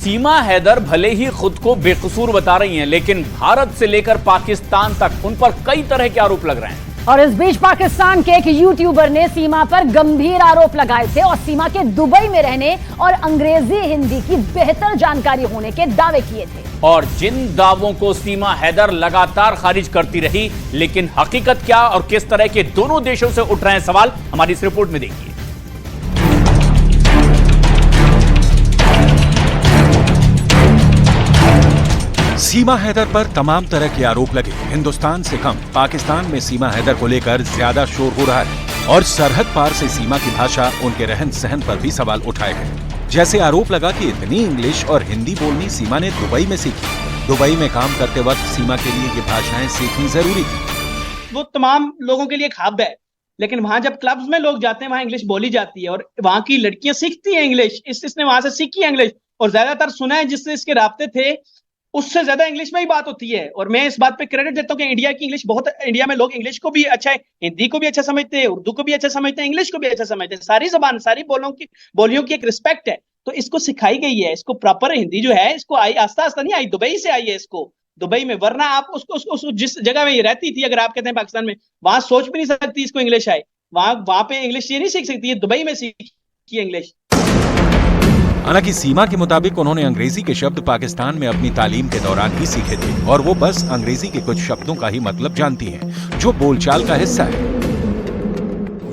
सीमा हैदर भले ही खुद को बेकसूर बता रही हैं, लेकिन भारत से लेकर पाकिस्तान तक उन पर कई तरह के आरोप लग रहे हैं। और इस बीच पाकिस्तान के एक यूट्यूबर ने सीमा पर गंभीर आरोप लगाए थे और सीमा के दुबई में रहने और अंग्रेजी हिंदी की बेहतर जानकारी होने के दावे किए थे। और जिन दावों को सीमा हैदर लगातार खारिज करती रही, लेकिन हकीकत क्या और किस तरह के दोनों देशों से उठ रहे हैं सवाल, हमारी इस रिपोर्ट में देखिए। सीमा हैदर पर तमाम तरह के आरोप लगे। हिंदुस्तान से कम पाकिस्तान में सीमा हैदर को लेकर ज्यादा शोर हो रहा है और सरहद पार से सीमा की भाषा, उनके रहन सहन पर भी सवाल उठाए गए। जैसे आरोप लगा कि इतनी इंग्लिश और हिंदी बोलनी सीमा ने दुबई में सीखी। दुबई में काम करते वक्त सीमा के लिए ये भाषाएं सीखनी जरूरी थी। वो तमाम लोगों के लिए एक हब है, लेकिन वहां जब क्लब्स में लोग जाते हैं वहां इंग्लिश बोली जाती है और वहां की लड़कियां सीखती हैं इंग्लिश। इसने वहां से सीखी है इंग्लिश और ज्यादातर सुना है जिससे इसके राब्ते थे उससे ज्यादा इंग्लिश में ही बात होती है। और मैं इस बात पे क्रेडिट देता हूँ कि इंडिया की इंग्लिश बहुत, इंडिया में लोग इंग्लिश को भी अच्छा है, हिंदी को भी अच्छा समझते हैं, उर्दू को भी अच्छा समझते हैं, इंग्लिश को भी अच्छा समझते हैं। सारी जबान, सारी बोलियों की एक रिस्पेक्ट है, तो इसको सिखाई गई है। इसको प्रॉपर हिंदी जो है इसको आई आस्ता आस्ता नहीं आई, दुबई से आई है इसको, दुबई में। वरना आप उसको जिस जगह में ये रहती थी, अगर आप कहते हैं पाकिस्तान में, वहां सोच भी नहीं सकती इसको इंग्लिश आए। वहां पे इंग्लिश ये नहीं सीख सकती है, दुबई में सीखी है इंग्लिश। हालांकि सीमा के मुताबिक उन्होंने अंग्रेजी के शब्द पाकिस्तान में अपनी तालीम के दौरान ही सीखे थे और वो बस अंग्रेजी के कुछ शब्दों का ही मतलब जानती हैं, जो बोलचाल का हिस्सा है।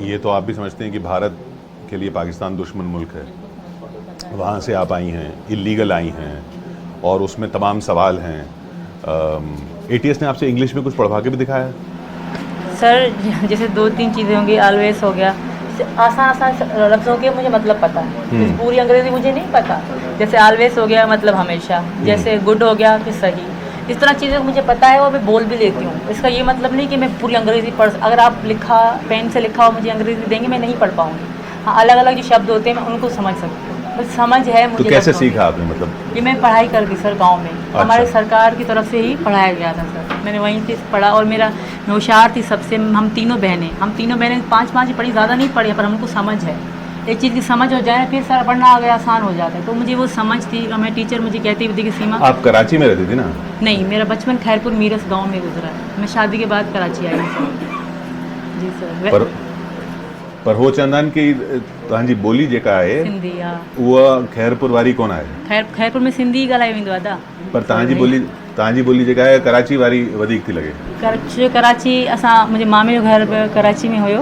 ये तो आप भी समझते हैं कि भारत के लिए पाकिस्तान दुश्मन मुल्क है। वहाँ से आप आई हैं, इलीगल आई हैं और उसमें तमाम सवाल हैं। ATS ने आपसे इंग्लिश में कुछ पढ़वा के भी दिखाया? सर जैसे 2-3 चीज़ें होंगी, ऑलवेज हो गया, आसान लफ्ज़ों के मुझे मतलब पता है, पूरी अंग्रेजी मुझे नहीं पता। जैसे ऑलवेज हो गया मतलब हमेशा, जैसे गुड हो गया कि सही, इस तरह चीज़ें मुझे पता है और मैं बोल भी लेती हूँ। इसका ये मतलब नहीं कि मैं पूरी अंग्रेजी पढ़, अगर आप लिखा पेन से लिखा हो मुझे अंग्रेजी देंगे मैं नहीं पढ़ पाऊँगी। हाँ, अलग अलग जो शब्द होते हैं मैं उनको समझ सकती हूँ, बस समझ है मुझे। तो कैसे सीखा आपने? मतलब ये मैं पढ़ाई कर गई सर, गांव में हमारे सरकार की तरफ से ही पढ़ाया गया था सर, मैंने वहीं से पढ़ा। और मैं होशियार थी सबसे, हम तीनों बहनें 5-5 ही पढ़ी, ज़्यादा नहीं पढ़ी, पर हमको समझ है। एक चीज़ की समझ हो जाए फिर सारा पढ़ना आ गया, आसान हो जाता है। तो मुझे वो समझ थी और मैं टीचर मुझे कहती थी कि सीमा। आप कराची में रहती थी ना? नहीं, मेरा बचपन खैरपुर मीरस गाँव में गुजरा है। मैं शादी के बाद कराची आई हूँ जी सर। पर हो चंदन की तव्हांजी बोली जेका है सिंधी, उहा खैरपुर वारी कोन आहे? खैरपुर में सिंधी ॻाल्हाई वेंदो आहे दादा, पर तव्हांजी बोली जेका आहे कराची वारी वधीक थी लॻे। कराची असां, मुंहिंजे मामे जो घर कराची में हुयो,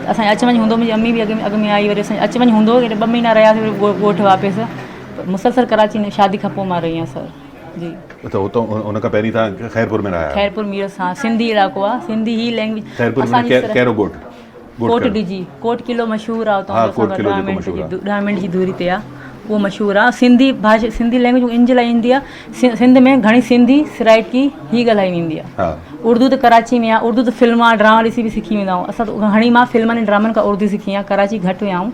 असां अच वञ हूंदो, मुंहिंजी अम्मी बि अॻ में आई, वरी असां अच वञ हूंदो, 2 महीना रहियासीं ॻोठु वापसि। मुसलसल कराची में शादी खां पोइ मां रही आहियां सर जी। त हुतां उन खां पहिरीं तव्हां खैरपुर में रहिया? खैरपुर मीरस, हाँ, सिंधी इलाइक़ो आहे, सिंधी ही लैंग्वेज। खैरपुर में कहिड़ो ॻोठु? कोट डीजी, कोट किलो मशहूरु आहे उतां, 10 मिंट जी दूरी ते आहे, उहो मशहूरु आहे। सिंधी भाषा, सिंधी लैंग्वेज इन जे लाइ ईंदी आहे, सिंध में घणी सिंधी सिराइकी ही ॻाल्हाई वेंदी आहे। उर्दू त कराची में आहे, उर्दू त फिल्म ड्रामा ॾिसी बि सिखी वेंदा आहियूं असां। घणी मां फिल्मनि ऐं ड्रामनि खां उर्दू सिखी आहे, कराची घटि विया आहियूं।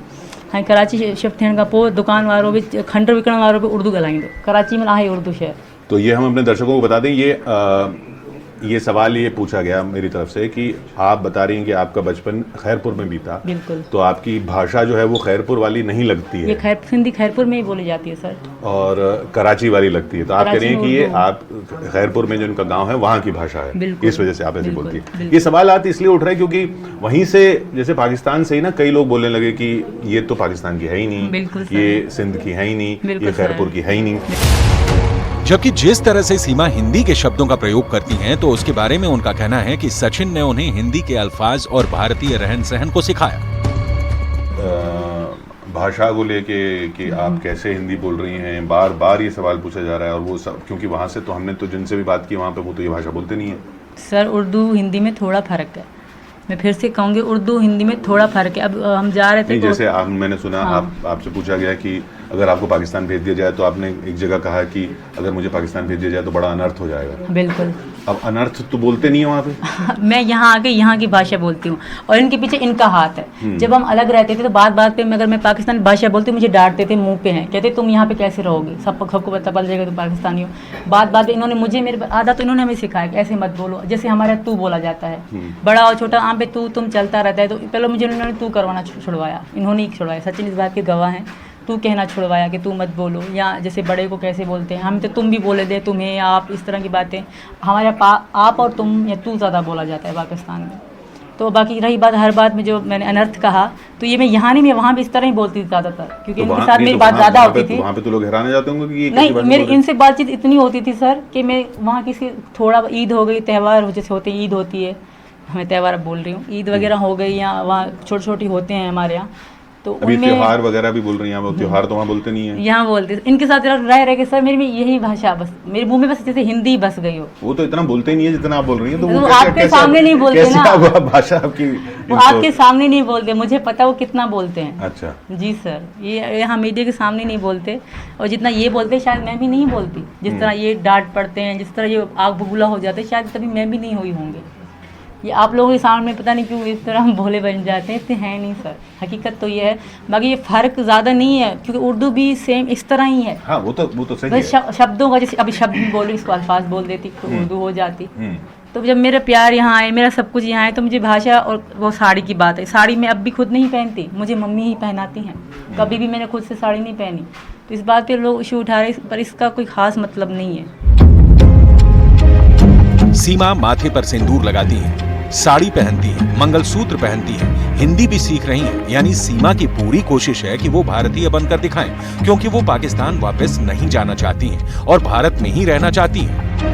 ऐं कराची शिफ्ट थियण खां पोइ दुकान वारो बि, खंडु विकण वारो बि उर्दू ॻाल्हाईंदो, कराची में आहे उर्दू शहर। तो ये हम अपने दर्शकों को बता दें, ये सवाल ये पूछा गया मेरी तरफ से कि आप बता रही हैं कि आपका बचपन खैरपुर में बीता, बिल्कुल, तो आपकी भाषा जो है वो खैरपुर वाली नहीं लगती है। ये सिंधी खैरपुर में ही बोली जाती है सर, और कराची वाली लगती है। तो आप कह रही हैं कि ये आप खैरपुर में जो उनका गांव है वहाँ की भाषा है, इस वजह से आप ऐसे बोलती है। ये सवाल आज इसलिए उठ रहा है क्योंकि वहीं से, जैसे पाकिस्तान से ही ना कई लोग बोलने लगे कि ये तो पाकिस्तान की है ही नहीं, ये सिंध की है ही नहीं, ये खैरपुर की है ही नहीं। जबकि जिस तरह से सीमा हिंदी के शब्दों का प्रयोग करती हैं, तो उसके बारे में उनका कहना है कि सचिन ने उन्हें हिंदी के अल्फाज और भारतीय रहन सहन को सिखाया। भाषा को लेके कि आप कैसे हिंदी बोल रही हैं, बार बार ये सवाल पूछा जा रहा है। और वो सब क्योंकि वहाँ से तो हमने तो जिनसे भी बात की वहाँ पे वो तो ये भाषा बोलते नहीं है सर। उर्दू हिंदी में थोड़ा फर्क है, मैं फिर से कहूँगी, उर्दू हिंदी में थोड़ा फर्क है। अब हम जा रहे थे नहीं, जैसे मैंने सुना, आपसे पूछा गया कि अगर आपको पाकिस्तान भेज दिया जाए, तो आपने एक जगह कहा कि अगर मुझे पाकिस्तान भेज दिया जाए तो बड़ा अनर्थ हो जाएगा। बिल्कुल। अब अनर्थ तो बोलते नहीं है वहाँ पे। मैं यहाँ आके यहाँ की भाषा बोलती हूँ और इनके पीछे इनका हाथ है। जब हम अलग रहते थे तो बात बात पे अगर मैं पाकिस्तानी भाषा बोलती मुझे डांटते थे, मुंह पे हैं, कहते तुम यहाँ पे कैसे रहोगे, सबको पता चल जाएगा तुम पाकिस्तानी हो। बात पे इन्होंने मुझे, मेरे आधा तो इन्होंने हमें सिखाया कि ऐसे मत बोलो, जैसे हमारे तू बोला जाता है, बड़ा और छोटा आम पे तू तुम चलता रहता है। तो पहले मुझे उन्होंने तू करवाना छुड़वाया, इन्होंने ही छुड़वाया, सचिन इस बात के गवाह हैं। तू कहना छुड़वाया कि तू मत बोलो, या जैसे बड़े को कैसे बोलते हैं, हम तो तुम भी बोले दे, तुम्हें, आप, इस तरह की बातें हमारे आप और तुम या तू ज़्यादा बोला जाता है पाकिस्तान में। तो बाकी रही बात हर बात में जो मैंने अनर्थ कहा, तो ये मैं यहाँ नहीं, मैं वहाँ भी इस तरह ही बोलती थी ज़्यादातर, क्योंकि इनके साथ मेरी बात ज़्यादा होती थी। वहाँ पे तो लोग हैरान जाते होंगे कि ये नहीं, मेरी इनसे बातचीत इतनी होती थी सर कि मैं वहाँ किसी थोड़ा ईद हो गई, त्यौहार जैसे होते ईद होती है, मैं त्यौहार बोल रही हूँ, ईद वगैरह हो गई या वहाँ छोटी छोटी होते हैं हमारे यहाँ, तो अभी त्योहार वगैरह भी बोल रही हैं, त्योहार तो वहाँ बोलते नहीं है, यहाँ बोलते। इनके साथ रह के सर मेरी में यही भाषा बस मेरे मुंह में बस जैसे हिंदी बस गई हो। वो तो इतना बोलते ही नहीं है जितना आप बोल रही हैं, तो वो आपके सामने नहीं बोलते ना, भाषा आपकी वो आपके सामने नहीं बोलते, मुझे पता वो कितना बोलते हैं। अच्छा जी सर, ये यहाँ मीडिया के सामने नहीं बोलते, और जितना ये बोलते हैं शायद मैं भी नहीं बोलती, जिस तरह ये डांट पड़ते हैं, जिस तरह ये आग बबूला हो जाते हैं, शायद कभी मैं भी नहीं हुई होंगे। ये आप लोगों के सामने पता नहीं क्यों इस तरह हम भोले बन जाते हैं, इतने हैं नहीं सर, हकीकत तो ये है। बाकी ये फ़र्क ज़्यादा नहीं है, क्योंकि उर्दू भी सेम इस तरह ही है। हाँ, वो तो सही बस है। शब्दों का, जैसे अभी शब्द बोलो, इसको अल्फाज बोल देती तो उर्दू हो जाती। तो जब मेरा प्यार यहाँ आए, मेरा सब कुछ यहाँ है, तो मुझे भाषा और वो साड़ी की बात है, साड़ी मैं अब भी खुद नहीं पहनती, मुझे मम्मी ही पहनाती हैं, कभी भी मैंने खुद से साड़ी नहीं पहनी। तो इस बात पे लोग इशू उठा रहे, पर इसका कोई ख़ास मतलब नहीं है। सीमा माथे पर सिंदूर लगाती है, साड़ी पहनती है, मंगलसूत्र पहनती है, हिंदी भी सीख रही हैं। यानी सीमा की पूरी कोशिश है कि वो भारतीय बनकर दिखाएं, क्योंकि वो पाकिस्तान वापस नहीं जाना चाहती हैं और भारत में ही रहना चाहती हैं।